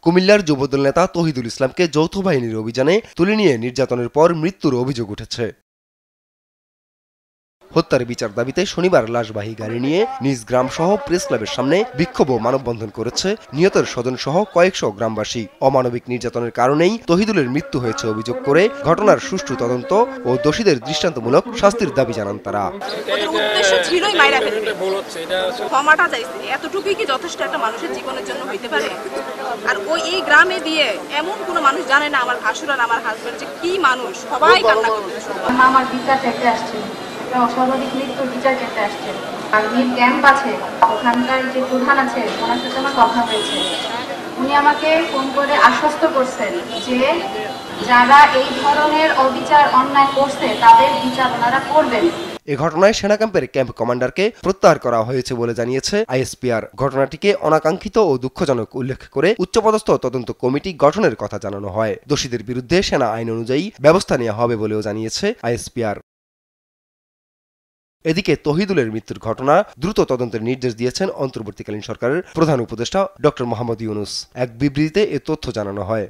কুমিল্লার যুবদল নেতা তহিদুল ইসলামকে যৌথ বাহিনীর অভিযানে তুলে নিয়ে নির্যাতনের পর মৃত্যুর অভিযোগ উঠেছে। হত্যার বিচার দাবিতে শনিবার লাশবাহী গাড়ি নিয়ে নিজ গ্রাম সহ প্রেস ক্লাবের সামনে বিক্ষোভ ও মানববন্ধন করেছে নিহতের স্বজন সহ কয়েকশো গ্রামবাসী। অমানবিক নির্যাতনের কারণেই তহিদুলের মৃত্যু হয়েছে অভিযোগ করে ঘটনার সুষ্ঠু তদন্ত ও দোষীদের দৃষ্টান্তমূলক শাস্তির দাবি জানান তারা। ক্ষমাটা চাইছে, এতটুকুই কি যথেষ্ট একটা মানুষের জীবনের জন্য হইতে পারে? আর ওই এই গ্রামে দিয়ে এমন কোনো মানুষ জানে না আমার ভাসুর আর আমার হাজবেন্ড যে কি মানুষ, সবাই কান্না করতেছে। আমার বিচার চাইতে আসছে, সর্বাধিক মৃত্যুর বিচার চাইতে আসছে। আর মিড ক্যাম্প আছে, ওখানকার যে প্রধান আছে ওনার সাথে আমার কথা হয়েছে। উনি আমাকে ফোন করে আশ্বস্ত করছেন যে যারা এই ধরনের অবিচার অন্যায় করছে তাদের বিচার ওনারা করবেন। এ ঘটনায় সেনা ক্যাম্পের ক্যাম্প কমান্ডারকে প্রত্যাহার করা হয়েছে বলে জানিয়েছে আইএসপিআর। ঘটনাটিকে অনাকাঙ্ক্ষিত ও দুঃখজনক উল্লেখ করে উচ্চপদস্থ তদন্ত কমিটি গঠনের কথা জানানো হয়। দোষীদের বিরুদ্ধে সেনা আইন অনুযায়ী ব্যবস্থা নেওয়া হবে বলেও জানিয়েছে আইএসপিআর। এদিকে তহিদুলের মৃত্যুর ঘটনা দ্রুত তদন্তের নির্দেশ দিয়েছেন অন্তর্বর্তীকালীন সরকারের প্রধান উপদেষ্টা ডক্টর মোহাম্মদ ইউনুস। এক বিবৃতিতে এ তথ্য জানানো হয়।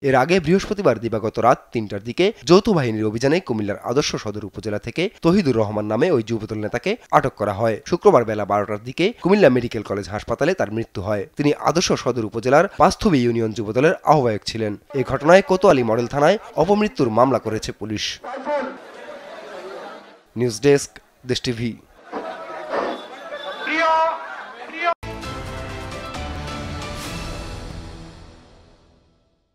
এর আগে বৃহস্পতিবার দিবাগত রাত ৩টার দিকে যৌথ বাহিনীর অভিযানে কুমিল্লার আদর্শ সদর উপজেলা থেকে তহিদুর রহমান নামে ওই যুবদল নেতাকে আটক করা হয়। শুক্রবার বেলা 12টার দিকে কুমিল্লা মেডিকেল কলেজ হাসপাতালে তার মৃত্যু হয়। তিনি আদর্শ সদর উপজেলার পাঁচথবি ইউনিয়ন যুবদলের আহ্বায়ক ছিলেন। এ ঘটনায় কোতোয়ালি মডেল থানায় অপমৃত্যুর মামলা করেছে পুলিশ। নিউজ ডেস্ক, দেশ টিভি।